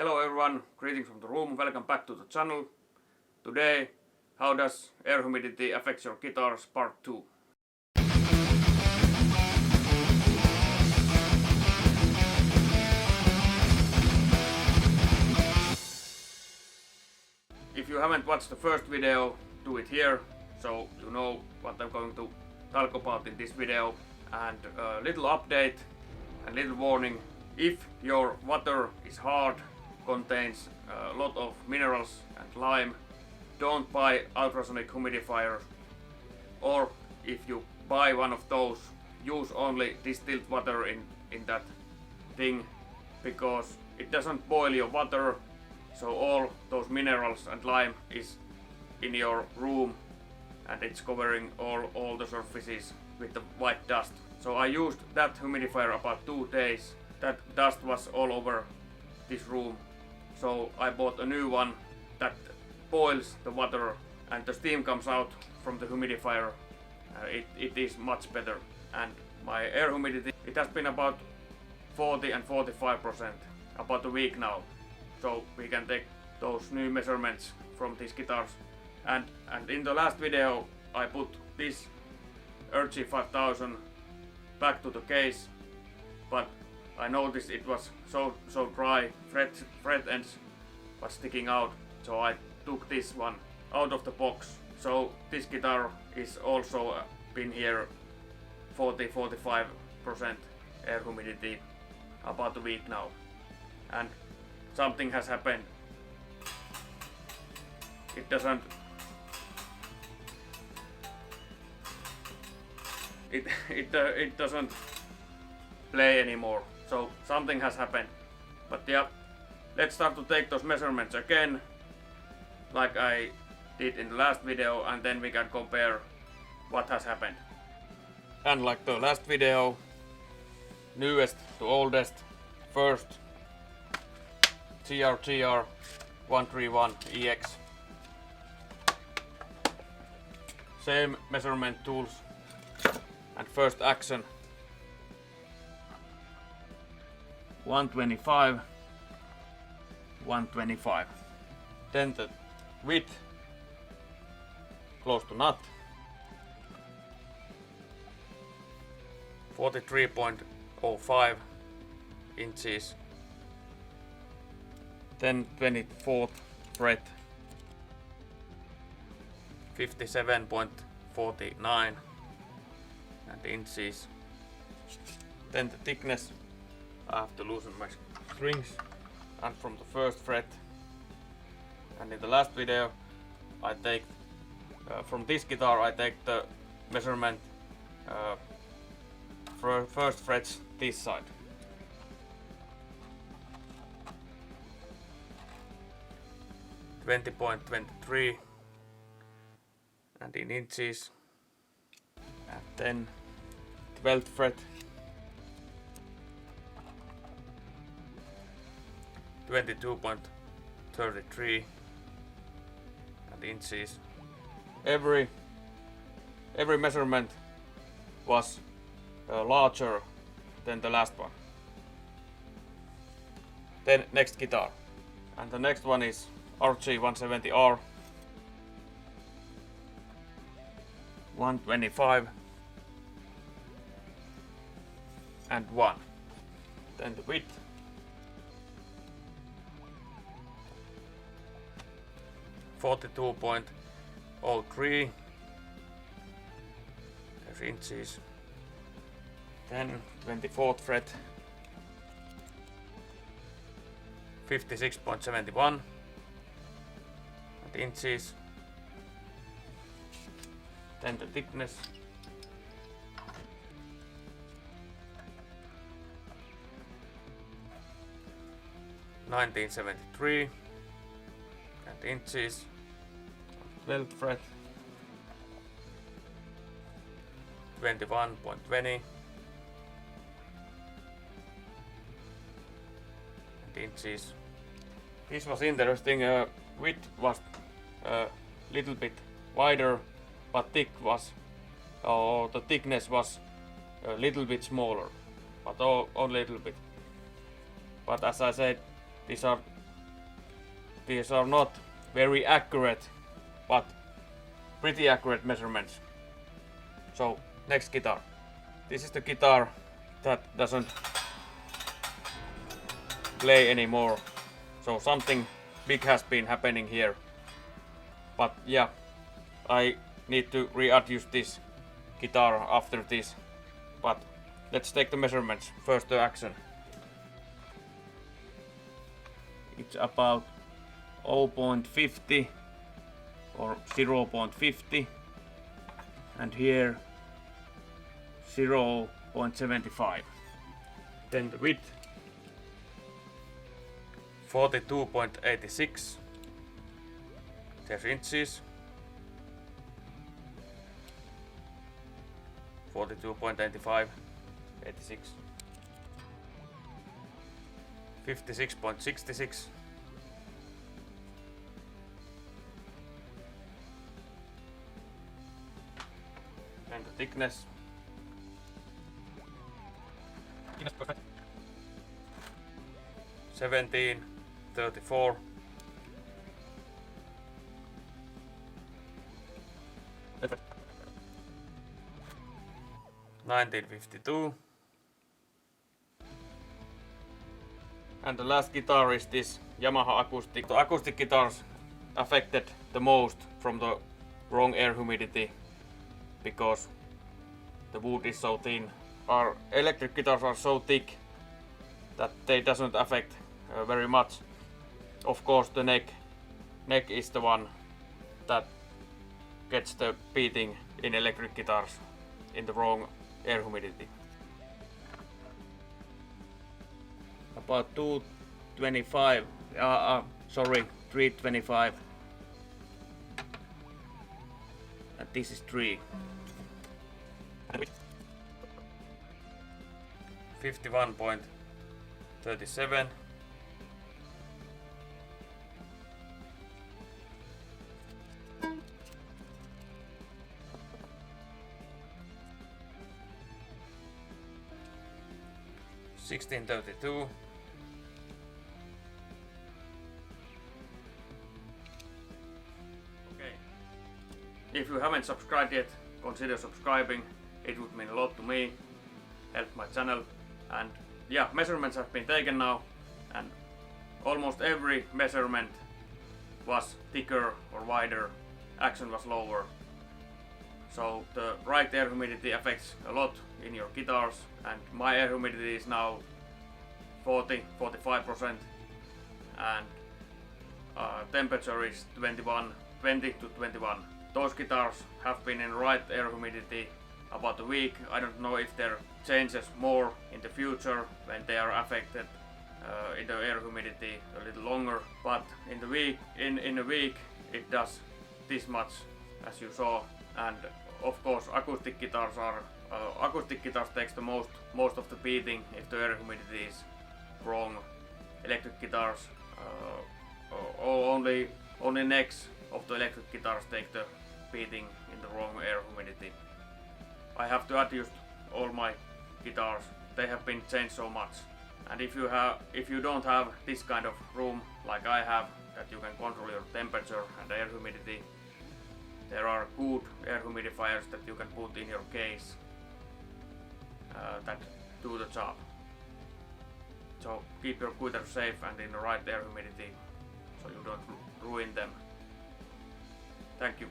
Hello everyone, greetings from the room, welcome back to the channel. Today, how does air humidity affect your guitars part 2. If you haven't watched the first video, do it here, so you know what I'm going to talk about in this video. And a little update and little warning: if your water is hard, contains a lot of minerals and lime, don't buy ultrasonic humidifier, or if you buy one of those, use only distilled water in that thing, because it doesn't boil your water, so all those minerals and lime is in your room and it's covering all the surfaces with the white dust. So I used that humidifier about 2 days. That dust was all over this room. So I bought a new one that boils the water and the steam comes out from the humidifier. It is much better. And my air humidity, it has been about 40 and 45% about a week now. So we can take those new measurements from these guitars. And in the last video I put this RG5000 back to the case, but I noticed it was so dry, fret ends was sticking out, so I took this one out of the box. So this guitar is also been here 40-45% air humidity about a week now, and something has happened. It doesn't it doesn't play anymore. So something has happened. But yeah, let's start to take those measurements again, like I did in the last video, and then we can compare what has happened. And like the last video, newest to oldest, first GR 131 EX. Same measurement tools, and first action 125, 125. Then the width close to nut, 43.05 inches. Then 24th fret, 57.49 inches. Then the thickness, I have to loosen my strings, and from the first fret. And in the last video I take from this guitar I take the measurement for first frets this side. .23 and in inches, and then 12th fret, 22.33 and inches. Every measurement was larger than the last one. Then next guitar, and the next one is RG170R, 125 and 1. Then the width, 42.03 inches. Then 24th fret, 56.71 inches. Then the thickness, 1973 and inches. 12th fret, 21.20 and inches. This was interesting. Width was a little bit wider, but the thickness was a little bit smaller, but only a little bit. But as I said, these are these are not very accurate, but pretty accurate measurements. So next guitar. This is the guitar that doesn't play anymore. So something big has been happening here. But yeah, I need to readjust this guitar after this. But let's take the measurements. First the action. It's about 0.50 or 0.50, and here 0.75. Then the width 42.86. There's inches 42.85, 86, 56.66, and the thickness 17.34, $19.52, and the last guitar is this Yamaha acoustic. The acoustic guitars affected the most from the wrong air humidity because the wood is so thin. Our electric guitars are so thick that they doesn't affect very much. Of course the neck is the one that gets the beating in electric guitars in the wrong air humidity. About 225, 325, and this is 3. 51.37, $16.32, okay. If you haven't subscribed yet, consider subscribing. It would mean a lot to me, help my channel. And yeah, measurements have been taken now, and almost every measurement was thicker or wider, action was lower. So the right air humidity affects a lot in your guitars, and my air humidity is now 40-45%, and temperature is 20 to 21. Those guitars have been in right air humidity about a week. I don't know if there changes more in the future when they are affected in the air humidity a little longer, but in the week in a week it does this much as you saw. And of course acoustic guitars takes the most of the beating if the air humidity is wrong. Electric guitars only necks of the electric guitars take the beating in the wrong air humidity. I have to adjust all my guitars. They have been changed so much. And if you don't have this kind of room like I have, that you can control your temperature and air humidity, there are good air humidifiers that you can put in your case that do the job. So keep your guitars safe and in the right air humidity so you don't ruin them. Thank you.